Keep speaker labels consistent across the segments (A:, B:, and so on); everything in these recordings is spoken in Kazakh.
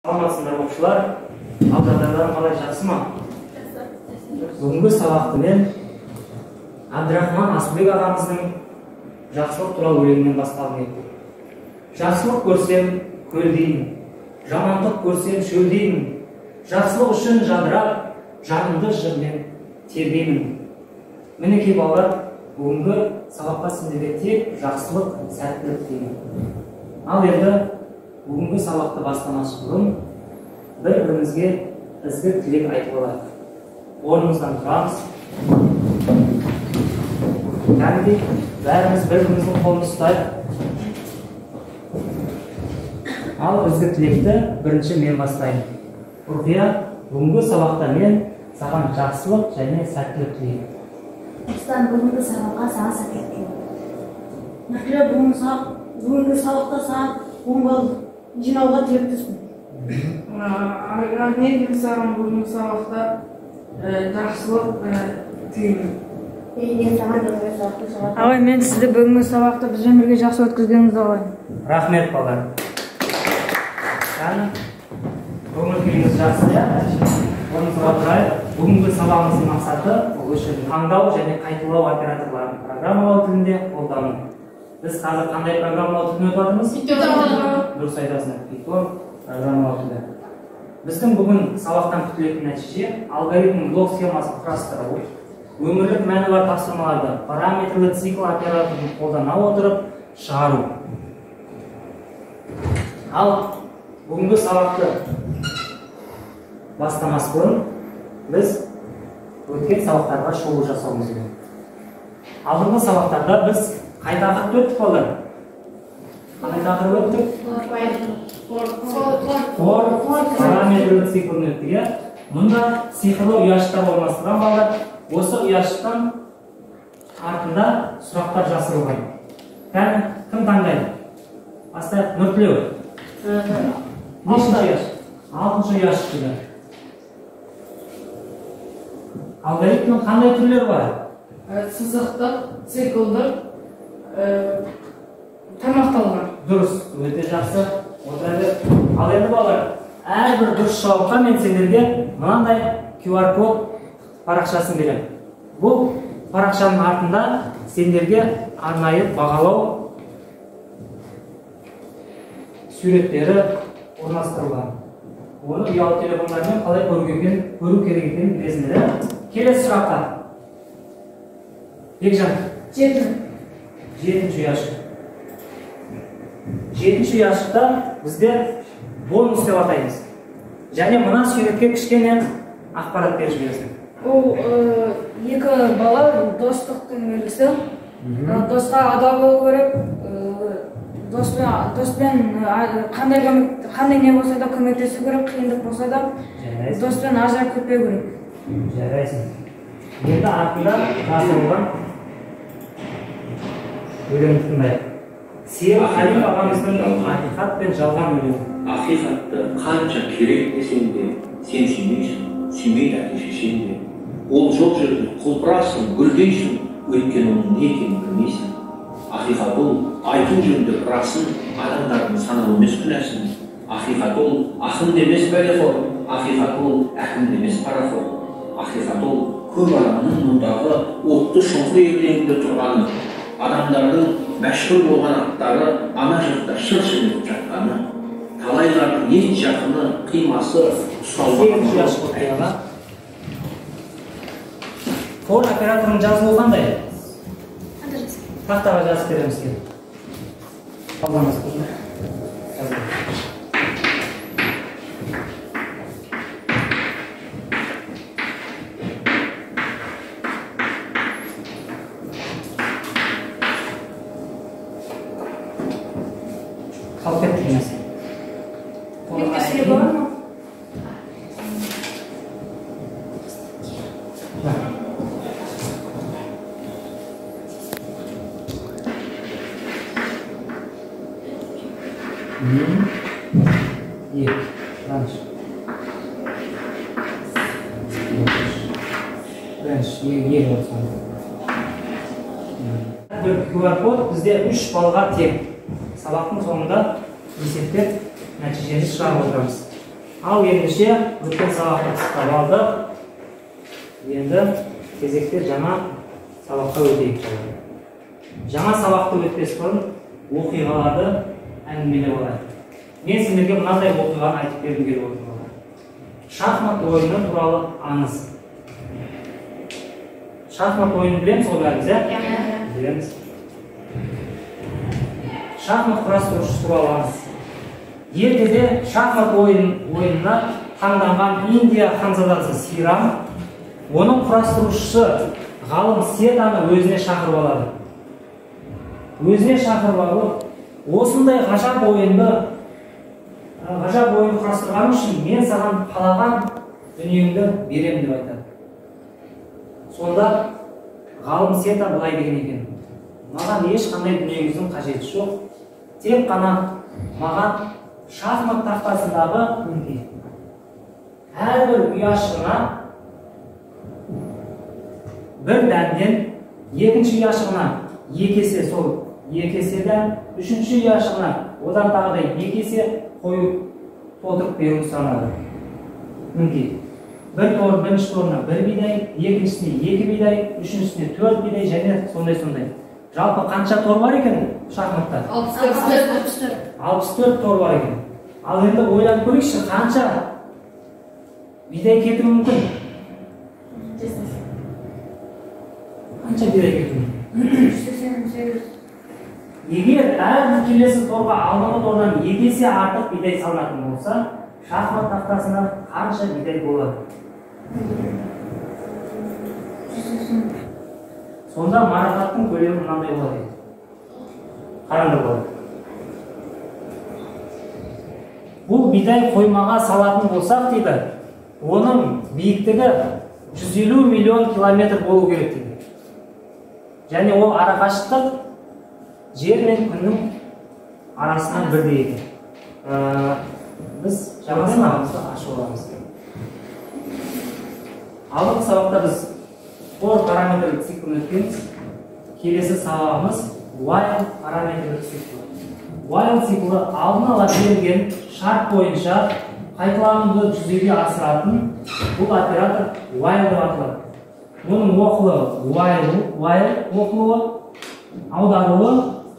A: Саламатсыздар оқушылар, ал жағдайларың қалай, жақсы ма? Бүгінгі сабақты мен Абдрахман Асылбек ағамыздың жақсылық туралы өлеңінен басталып еді. Жақсылық көрсем көлдеймін, жамандық көрсем шөлдеймін. Жақсылық үшін жадырап, жанымды жырмен тербеймін. Мінекей балалар, бүгінгі сабаққа сендерге тек жақсылық, сәттілік деймін. Ал енді бүгінгі сабақты бастамас бұрын бір-бірімізге ізгі тілек айтып алайық. Орнымыздан тұрамыз. Кәдімгідей бәріміз бір-біріміздің қолын ұстайық. Ал ізгі тілекті бірінші мен бастаймын. Ұрқия, бүгінгі сабақта мен саған жақсылық және сәттілік тілеймін.
B: Осыдан бүгінгі сабаққа саған сәттілік тілеймін. Нәтиже бүгінгі сабақта саған 10 балл жинауға тілектеспін.
C: Мен саған бүгінгі сабақта жақсылық тілеймін.
D: Ағай, мен сізді бүгінгі сабақта бізбен бірге жақсы өткізгеніңізді қалаймын.
A: Рахмет балалар. Көңіл күйіңіз жақсы, орныңызға тұрайық. Бүгінгі сабағымыздың мақсаты үшін таңдау және қайталау операторларын программалау тілінде қолдану. Біз қазір қандай программалау тілін өтіп жатырмыз? Дұрыс айтасыңдар, Python программалау тілі. Біздің бүгін сабақтан күтілетін нәтиже алгоритм блок схемасын құрастыру, өмірлік мәні бар тапсырмаларды параметрлі цикл операторын қолдана отырып шығару. Ал бүгінгі сабақты бастамас бұрын біз өткен сабақтарға шолу жасауымыз керек. Алдыңғы сабақтарда біз қай тақырыпты өттік балалар? Қай тақырып өттік? Параметрлі циклын өттік. Мұнда сиқырлы ұяшықтар орналастырған балалар. Осы ұяшықтан артында сұрақтар жасырылған. Кім таңдайды? Бастайық, Нұртілеу. Нешінші ұяшық? 6-шы ұяшық дейді. Алгоритмнің қандай түрлері бар?
C: Сызықтық, циклдық, тармақталған.
A: Дұрыс, өте жақсы. Ал енді балалар, әрбір дұрыс жауапқа мен сендерге мынандай QR код парақшасын беремін. Бұл парақшаның артында сендерге арнайы бағалау суреттері орналастырылған. Оны ұялы телефондармен қалай көру керек екенін білесіңдер. Келесі сұраққа. Бекжан. 7-ші ұяшық. 7-ші ұяшықта бізде бонус деп атаймыз. Және мына суретке кішкене ақпарат беріп жібересің.
D: Ол екі бала достықтың белгісі. Досқа адал болу керек. Доспен қандай не болса да көмектесу керек, қиындық болса да доспен ажырап кетпеу керек.
A: Жарайсың. Енді артында жазылған өлеңді тыңдайық. Сейіл Халиф ағамыздың ақиқат пен жалған өлеңі.
E: Ақиқатты қанша керек десең де, сен сүймейсің, сүймейді әке шешең де. Ол жоқ жерде құлпырасың, гүлдейсің, өйткені оның не екенін білмейсің. Ақиқат ол айту жөнді расын, адамдардың санау емес күнәсін. Ақиқат ол ақын демес бәлеқор, ақиқат ол әкім демес парақор. Ақиқат ол көп адамның мұндағы отты шұңқыр елеңінде тұрғаны, адамдардың мәшһүр болған аттары ана жақта шыр-шыр етіп жатқаны, талайлардың ет жақыны, қимасы ұсталған.
A: For операторының жазылуы қандай? Тақтаға жазып береміз ке. Қалғаныз көрді. Қалып кетті демесін.
D: Екіншісі бар ма?
A: Бір QR код бізде 3 балға тең. Сабақтың соңында есептеп нәтижені шығарып отырамыз. Ал ендеше өткен сабақты пысықтап алдық. Енді кезекте жаңа сабаққа өтейік. Жаңа сабақты өтпес бұрын оқиғаларды әңгімелеп алайық. Мен сендерге мынандай оқиғаны айтып бергім келіп отыр. Шахмат ойыны туралы аңыз. Шахмат ойынын білеміз ғой бәріміз, иә? Білеміз. Шахмат құрастырушысы туралы аңыз. Ертеде шахмат ойынына таңданған Индия ханзадасы Сирам, оның құрастырушысы ғалым Сетаны өзіне шақырып алады. Өзіне шақырып алып, осындай ғажап ойын құрастырғаным үшін мен саған қалаған дүниеңді беремін деп айтады. Сонда ғалым Сета былай деген екен: маған ешқандай дүниеңіздің қажеті жоқ, тек қана маған шахмат тақтасындағы әрбір ұяшығына бір дәнден, екінші ұяшығына екі есе сол екі еседен, үшінші ұяшығына одан тағы да екі есе қойып толтырып беру сұранады. Бірінші торына бір бидай, екіншісіне екі бидай, үшіншісіне 4 бидай және сондай. Жалпы қанша тор бар екен шахматта? 64 тор бар екен. Ал енді ойлап көрейікші, қанша бидай кетуі мүмкін? Қанша бидай кетуі мүмкін?
D: 188.
A: Егер әрбір келесі торға алдыңғы тордан екі есе артық бидай салынатын болса, шахмат тақтасына қанша бидай болады? Сонда марапаттың көлемі мынандай болады. Қараңдар болады. Бұл бидай қоймаға салатын болсақ дейді, оның биіктігі 150 миллион километр болу керек дейді. Және ол арақашықтық жер мен күннің арасынан бірдей екен. Біз жаңа сабағымызды ашып аламыз. Алдыңғы сабақта біз for параметрлік циклін өткенбіз. Келесі сабағымыз while параметрлік циклі. While циклі алдын ала берілген шарт бойынша қайталануды жүзеге асыратын бұл оператор while деп аталады. Оның оқылуы while оқылуы, аударуы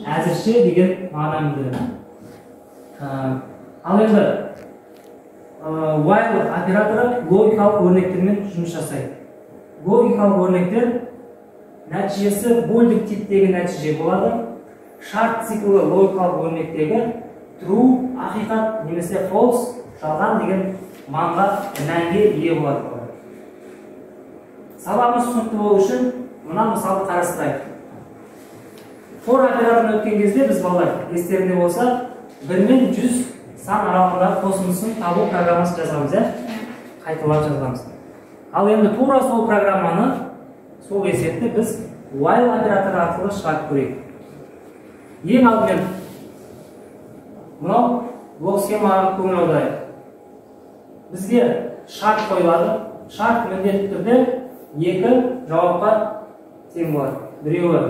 A: әзірше деген мағынаны білдіреді. Ал енді while операторы логикалық өрнектермен жұмыс жасайды. Логикалық өрнектер нәтижесі больдік типтегі нәтиже болады. Шарт циклі логикалық өрнектегі true, ақиқат немесе false, жалған деген мағынаға мәнге ие болады. Сабағымыз түсінікті болу үшін мына мысалды қарастырайық. For операторын өткен кезде біз балалар естерінде болса 1 мен 100 сан аралығындағы қосындысын табу программасын жазамыз, қайталап жазамыз. Ал енді тура сол программаны, сол есепті біз while операторы арқылы шығарып көрейік. Ең алдымен мынау блок схемаға көңіл аударайық. Бізге шарт қойылады. Шарт міндетті түрде екі жауапқа тең болады. Біреуі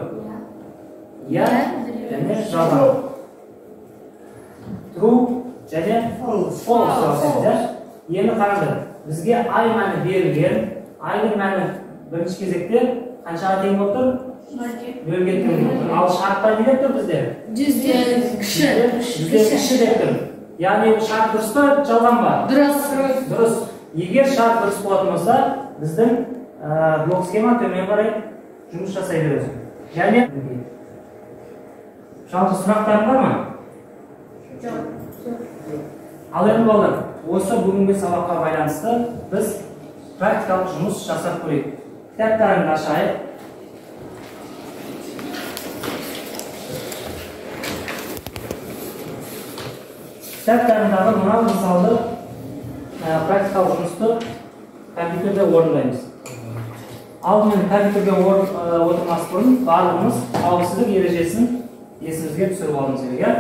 A: иә және жалған. True және false. Енді қараңдар, бізге ай мәні берілген. Айдың мәні бірінші кезекте қаншаға тең болып тұр? 0-ге тең болып тұр. Ал шартта не деп тұр бізде?
C: 100-ден кіші.
A: 100-ден кіші деп тұр. Яғни шарт дұрыс па, жалған ба? Дұрыс. Егер шарт дұрыс болатын болса, біздің блок схема төмен қарай жұмыс жасай береді. Және жалпы сұрақтарың бар ма?
D: Жоқ.
A: Ал енді балалар, осы бүгінгі сабаққа байланысты біз практикалық жұмыс жасап көрейік. Кітаптарыңды ашайық. Кітаптарындағы мына мысалды практикалық жұмысты компьютерде орындаймыз. Алдымен компьютерге отырмас бұрын барлығымыз қауіпсіздік ережесін есімізге түсіріп алуымыз керек.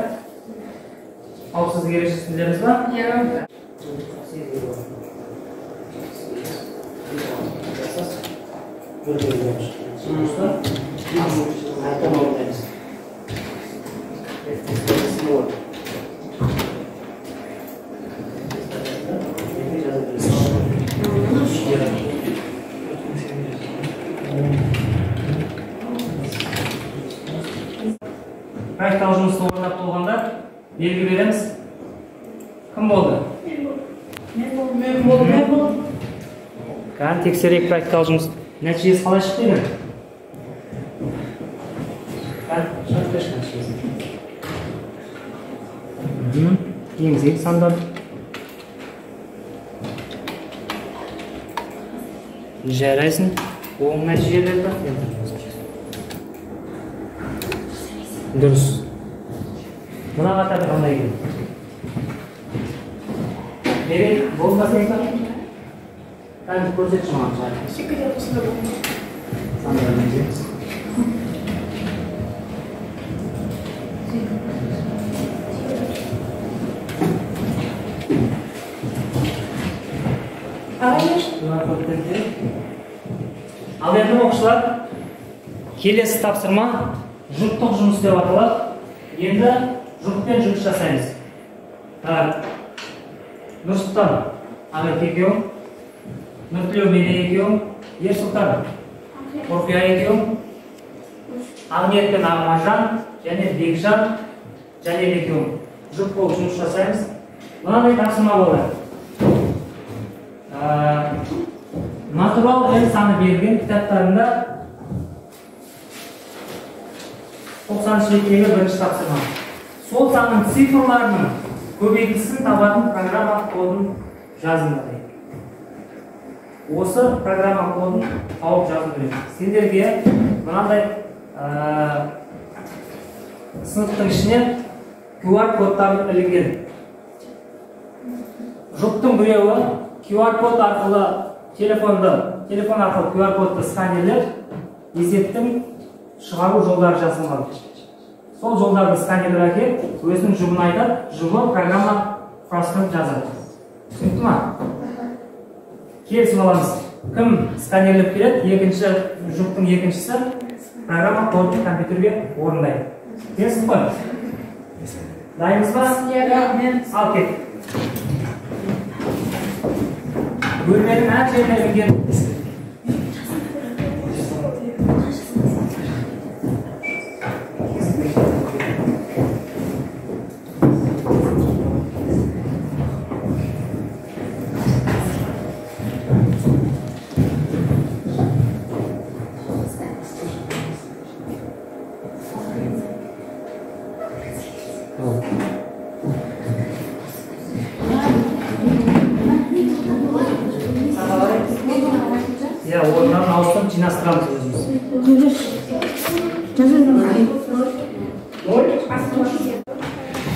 A: Қауіпсіздік ережесін білеміз ба? жұмысты орындап болғандар белгі береміз. Кім болды?
B: Мен болдым.
A: Кән тексерейік практикалық жұмыс. Нәтижесі қалай шықты екен? Кән шығып берші нәтижесін. Енгізейік сандар. Жарайсың. Оң нәтижелер бар. Дұрыс. Мына қатар қандай екен? Берек, болмасын екен? Кән көрсетші маған жары.
B: Секірде қосында болдым.
A: Сандар нәтижеміз. Ал енді оқушылар, келесі тапсырма жұптық жұмыс деп аталады. Енді жұппен жұмыс жасаймыз. Нұрсұлтан, Ахмет екеуің, Нұртілеу Меде екеуің, Ерсұлтан, Қорқия екеуің, Ахмет пен Ағмажан және Бекжан және екеуің жұп болып жұмыс жасаймыз. Мынандай тапсырма болады. Натурал және саны берілген кітаптарында 90 беттегі бірінші тапсырма. Сол санның цифрларының көбейтілісін табатын программа кодын жазыңдар. Осы программа кодын тауып жазу керек. Сендерге мынандай сыныптың ішінен QR кодтарын ілінген. Жұптың біреуі QR код арқылы телефон арқылы QR кодты сканерлер есептің шығару жолдары жазылған. Сол жолдарды сканерлер әкеліп, өзінің жұбын айтады, жұбы программа фразасын жазады. Түсінікті ма? Келісіп аламыз. Кім сканерлеп келеді, жұптың екіншісі программа кодын компьютерге орындайды. Келісіп қой? Дайынбыз ба? Ал кет. Бөлменің әр жеріне ілінген. Орыннан ауыстырып жинастырамыз өзіміз.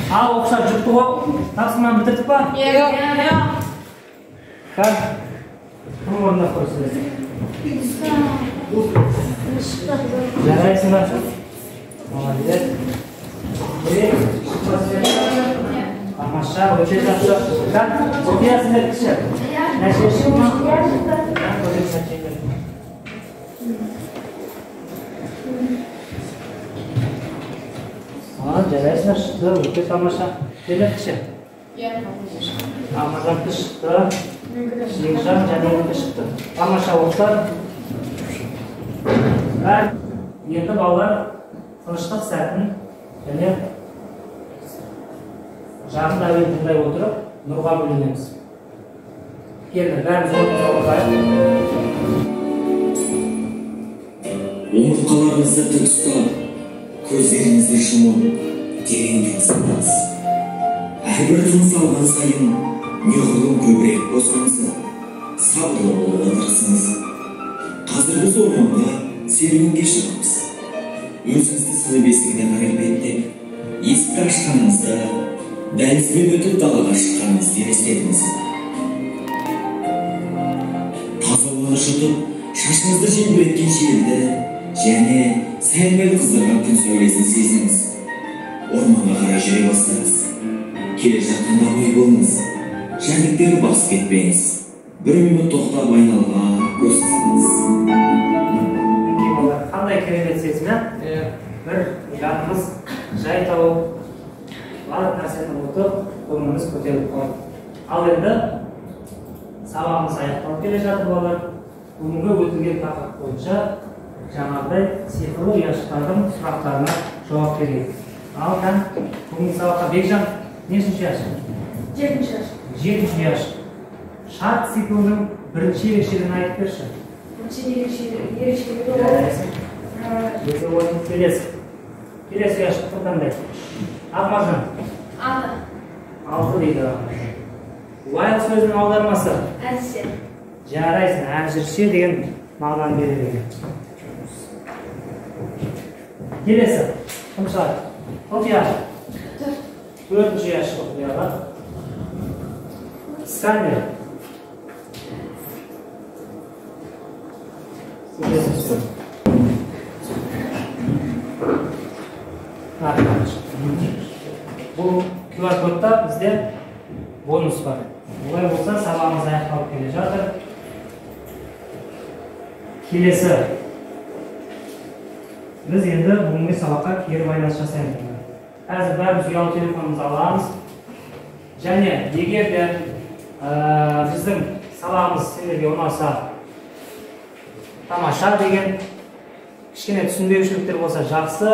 A: Ал оқушылар жұпты ғой, тапсырманы бітірдік па? Кән, кім орындап қойсыз? Жарайсыңдар. Молодец. Тамаша, өте жақсы. Кән, оқиясыңдар кіші. Нәтижесі ма? Жарайсыңдар, шықты, өте тамаша. Келер кіші. Амазанты шықты. Бекжан және өте шықты. Тамаша оқушылар. Енді балалар тыныштық сәтін және жағын әуен тыңдай отырып, нұрға бөленеміз. Келді, бәріміз орнымызға отырайық.
F: Омыртқаларыңызды тік ұстап, көздеріңізді жұмып, терең тыныс алыңыз. Әрбір тыныс алған сайын неғұрлым көбірек босаңыз, сабырлы болуға тырысыңыз. Қазір біз орманда серуенге шығамыз. Өзіңізді сұлу бесігіне қарай беттеп, есікті ашқаныңызда, дәлізбен өтіп далаға шыққаныңызды елестетіңіз. Таза ауаны жұтып, шашыңызды желбіреткен желді және сәл-пәл қыздырған күн сәулесін сезініңіз. Орманға қарай жүре бастаңыз. Келе жатқанда ой болыңыз. Жәндіктер басып кетпеңіз. Бір минут тоқтап айналаға көз салыңыз.
A: Қандай керемет сезім, бір жанымыз жай тауып, барлық нәрсені ұмытып, көңіліміз көтеріліп қойды. Ал енді сабағымыз аяқталып келе жатыр балалар. Бүгінгі өтілген тақырып бойынша жаңағыдай сиқырлы ұяшықтардың сұрақтарына жауап берейік. Алтын, бүгінгі сабаққа Бекжан нешінші жас?
B: 7 жаш.
A: 7 жас. Шарт циклінің бірінші ерекшелігін айтып берші.
B: Ерекшелігі
A: Өте ойын келесі яшықты қандай? Ақмаржан? 6 дейді. While сөзінің аудармасы?
B: әдісі.
A: Жарайсың, әзірше деген мағынаны береді. Келесі, кім шығады? Құпия. 4-ші яшық құпияға. Скандер. Бұл QR кодта бізде бонус бар. Олай болса, сабағымыз аяқталып келе жатыр. Келесі. Біз енді бүгінгі сабаққа кері байланыс жасаймыз. Қазір бәріміз ұялы телефонымызды аламыз. Және егер де біздің сабағымыз сендерге ұнаса, тамаша деген кішкене түсінбеушіліктер болса жақсы,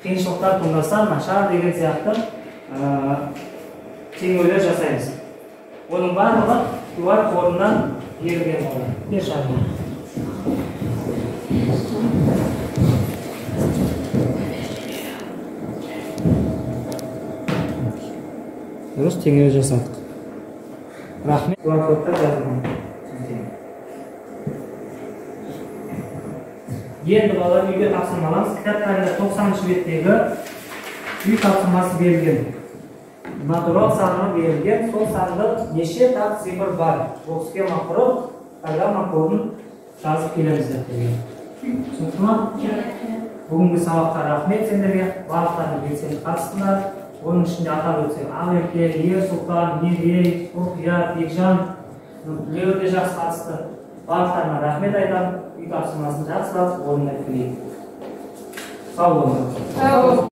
A: қиыншылықтар туындаса нашар деген сияқты теңеулер жасаймыз. Оның барлығы QR кодынан берілген болады. Бер шағын. Дұрыс теңеу жасадық. Рахмет. QR кодта жазылған. Енді балалар үйге тапсырмаламыз. Кітаптарында 90-шы беттегі үй тапсырмасы берілген. Натурал саны берілген. Сол санды неше тақ цифр бар. Бұл схема құрып, программа кодын жазып келеміз деп. Түсінікті ма? Бүгінгі сабаққа рахмет сендерге. Барлықтарың белсенді қатыстыңдар. Оның ішінде атап өтсек, Ақерке, Ерсұлтан, Мерей, Құпия, Бекжан, Лео де жақсы қатысты. Барлықтарына рахмет айтамын. Үй тапсырмасын жақсылап орындап келейік. Сау болыңдар.